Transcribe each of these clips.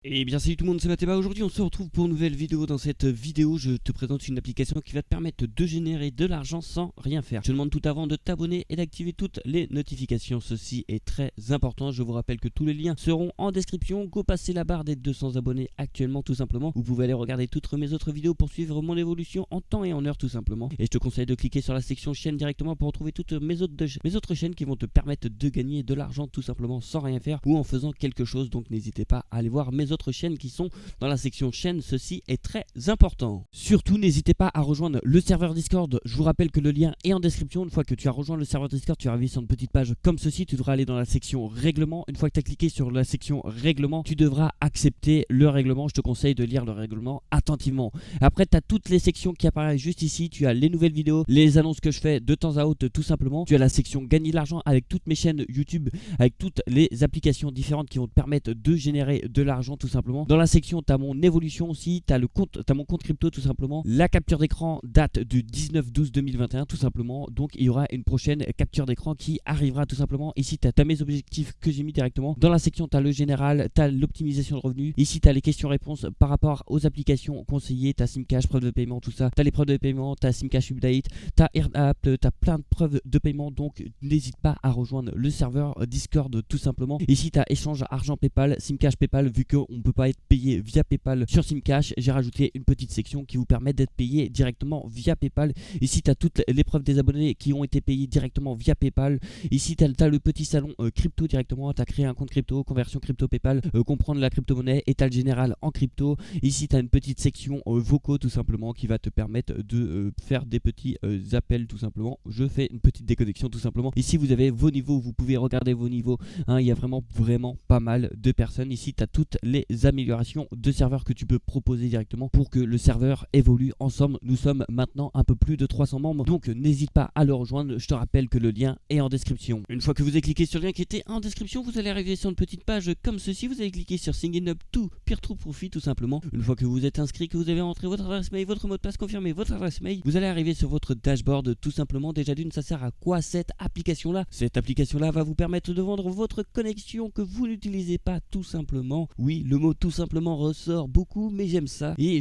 Et bien salut tout le monde, c'est Mathéba. Aujourd'hui on se retrouve pour une nouvelle vidéo. Dans cette vidéo je te présente une application qui va te permettre de générer de l'argent sans rien faire. Je te demande tout avant de t'abonner et d'activer toutes les notifications. Ceci est très important. Je vous rappelle que tous les liens seront en description. Go passer la barre des 200 abonnés actuellement tout simplement. Vous pouvez aller regarder toutes mes autres vidéos pour suivre mon évolution en temps et en heure tout simplement. Et je te conseille de cliquer sur la section chaîne directement pour retrouver toutes mes autres chaînes qui vont te permettre de gagner de l'argent tout simplement sans rien faire ou en faisant quelque chose. Donc n'hésitez pas à aller voir mes autres chaînes qui sont dans la section chaîne, ceci est très important. Surtout n'hésitez pas à rejoindre le serveur Discord, je vous rappelle que le lien est en description. Une fois que tu as rejoint le serveur Discord, tu vas arriver sur une petite page comme ceci, tu devras aller dans la section règlement. Une fois que tu as cliqué sur la section règlement, tu devras accepter le règlement. Je te conseille de lire le règlement attentivement. Après tu as toutes les sections qui apparaissent juste ici, tu as les nouvelles vidéos, les annonces que je fais de temps à autre tout simplement. Tu as la section gagner de l'argent avec toutes mes chaînes YouTube, avec toutes les applications différentes qui vont te permettre de générer de l'argent tout simplement. Dans la section, tu as mon évolution aussi, tu as mon compte crypto tout simplement. La capture d'écran date du 19/12/2021 tout simplement. Donc il y aura une prochaine capture d'écran qui arrivera tout simplement. Ici, tu as mes objectifs que j'ai mis directement. Dans la section, tu as le général, tu as l'optimisation de revenus. Ici, tu as les questions-réponses par rapport aux applications conseillées. Tu as Simcash, preuve de paiement, tout ça. Tu as les preuves de paiement, tu as Simcash Update, tu as AirApp, tu as plein de preuves de paiement. Donc n'hésite pas à rejoindre le serveur Discord tout simplement. Ici, tu as échange argent PayPal, Simcash PayPal, vu qu'on ne peut pas être payé via PayPal sur Simcash, j'ai rajouté une petite section qui vous permet d'être payé directement via PayPal. Ici tu as toutes les preuves des abonnés qui ont été payés directement via PayPal. Ici tu as le petit salon crypto directement, tu as créé un compte crypto, conversion crypto PayPal, comprendre la crypto-monnaie, état général en crypto. Ici tu as une petite section vocaux tout simplement qui va te permettre de faire des petits appels tout simplement. Je fais une petite déconnexion tout simplement. Ici vous avez vos niveaux, vous pouvez regarder vos niveaux, hein, il y a vraiment pas mal de personnes. Ici tu as toutes les améliorations de serveur que tu peux proposer directement pour que le serveur évolue ensemble. Nous sommes maintenant un peu plus de 300 membres, donc n'hésite pas à le rejoindre. Je te rappelle que le lien est en description. Une fois que vous avez cliqué sur le lien qui était en description, vous allez arriver sur une petite page comme ceci. Vous allez cliquer sur Sign Up to Peer to Profit tout simplement. Une fois que vous êtes inscrit, que vous avez rentré votre adresse mail, votre mot de passe, confirmé votre adresse mail, vous allez arriver sur votre dashboard tout simplement. Déjà d'une, ça sert à quoi cette application là? Cette application là va vous permettre de vendre votre connexion que vous n'utilisez pas tout simplement. Oui, le mot tout simplement ressort beaucoup, mais j'aime ça. Et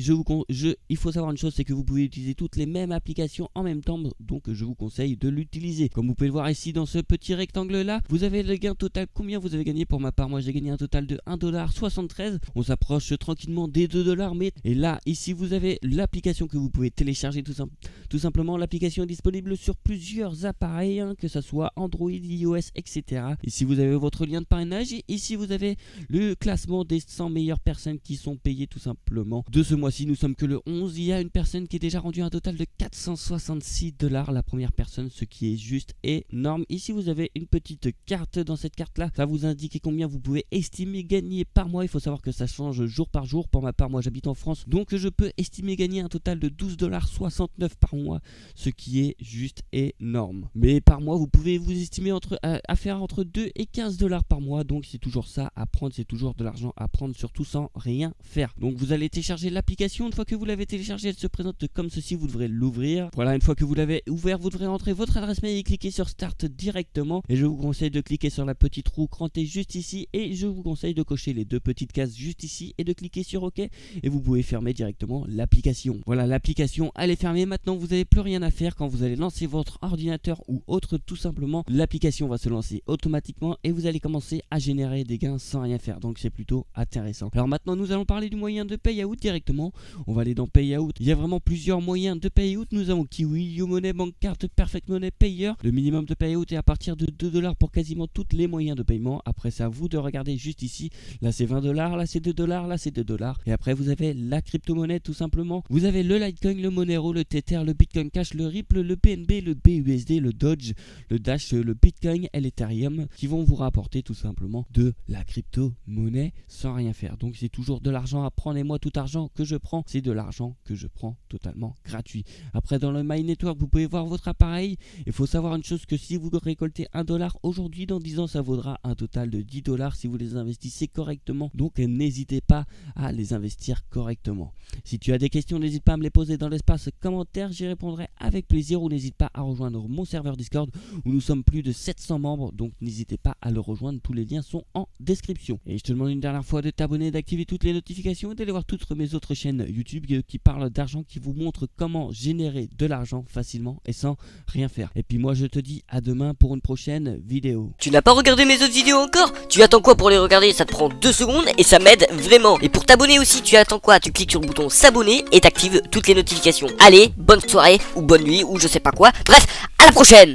il faut savoir une chose, c'est que vous pouvez utiliser toutes les mêmes applications en même temps, donc je vous conseille de l'utiliser. Comme vous pouvez le voir ici dans ce petit rectangle là, vous avez le gain total. Combien vous avez gagné? Pour ma part, moi j'ai gagné un total de 1,73$. On s'approche tranquillement des 2$, mais et là, ici vous avez l'application que vous pouvez télécharger tout simplement. L'application est disponible sur plusieurs appareils, hein, que ce soit Android, iOS, etc. Ici vous avez votre lien de parrainage et ici vous avez le classement des 100 meilleures personnes qui sont payées tout simplement. De ce mois-ci, nous sommes que le 11. Il y a une personne qui est déjà rendue un total de 466$, la première personne, ce qui est juste énorme. Ici, vous avez une petite carte. Dans cette carte-là, ça vous indique combien vous pouvez estimer gagner par mois. Il faut savoir que ça change jour par jour. Pour ma part, moi j'habite en France, donc je peux estimer gagner un total de 12,69$ par mois, ce qui est juste énorme. Mais par mois, vous pouvez vous estimer à faire entre 2 et 15$ par mois. Donc c'est toujours ça à prendre, c'est toujours de l'argent à prendre, surtout sans rien faire. Donc vous allez télécharger l'application. Une fois que vous l'avez téléchargée, elle se présente comme ceci. Vous devrez l'ouvrir. Voilà, une fois que vous l'avez ouvert, vous devrez entrer votre adresse mail et cliquer sur Start directement. Et je vous conseille de cliquer sur la petite roue crantée juste ici. Et je vous conseille de cocher les deux petites cases juste ici et de cliquer sur OK. Et vous pouvez fermer directement l'application. Voilà, l'application elle est fermée. Maintenant, vous n'avez plus rien à faire. Quand vous allez lancer votre ordinateur ou autre, tout simplement, l'application va se lancer automatiquement et vous allez commencer à générer des gains sans rien faire. Donc c'est plutôt intéressant. Alors maintenant, nous allons parler du moyen de payout directement. On va aller dans payout. Il y a vraiment plusieurs moyens de payout. Nous avons Kiwi, YouMoney, Bankcard, Perfect Money, Payer. Le minimum de payout est à partir de 2$ pour quasiment tous les moyens de paiement. Après, c'est à vous de regarder juste ici. Là, c'est 20$, là, c'est 2$, là, c'est 2$. Et après, vous avez la crypto-monnaie tout simplement. Vous avez le Litecoin, le Monero, le Tether, le Bitcoin Cash, le Ripple, le BNB, le BUSD, le Dodge, le Dash, le Bitcoin et l'Ethereum qui vont vous rapporter tout simplement de la crypto-monnaie sans rien faire. Donc c'est toujours de l'argent à prendre et moi tout argent que je prends, c'est de l'argent que je prends totalement gratuit. Après dans le My Network, vous pouvez voir votre appareil. Il faut savoir une chose, que si vous récoltez 1$ aujourd'hui, dans 10 ans ça vaudra un total de 10$ si vous les investissez correctement. Donc n'hésitez pas à les investir correctement. Si tu as des questions, n'hésite pas à me les poser dans l'espace commentaire, j'y répondrai avec plaisir, ou n'hésite pas à rejoindre mon serveur Discord où nous sommes plus de 700 membres, donc n'hésitez pas à le rejoindre, tous les liens sont en description. Et je te demande une dernière fois de t'abonner, d'activer toutes les notifications et d'aller voir toutes mes autres chaînes YouTube qui parlent d'argent, qui vous montrent comment générer de l'argent facilement et sans rien faire. Et puis moi je te dis à demain pour une prochaine vidéo. Tu n'as pas regardé mes autres vidéos encore? Tu attends quoi pour les regarder? Ça te prend 2 secondes et ça m'aide vraiment. Et pour t'abonner aussi, tu attends quoi? Tu cliques sur le bouton s'abonner et t'actives toutes les notifications. Allez, bonne soirée ou bonne nuit ou je sais pas quoi. Bref, à la prochaine!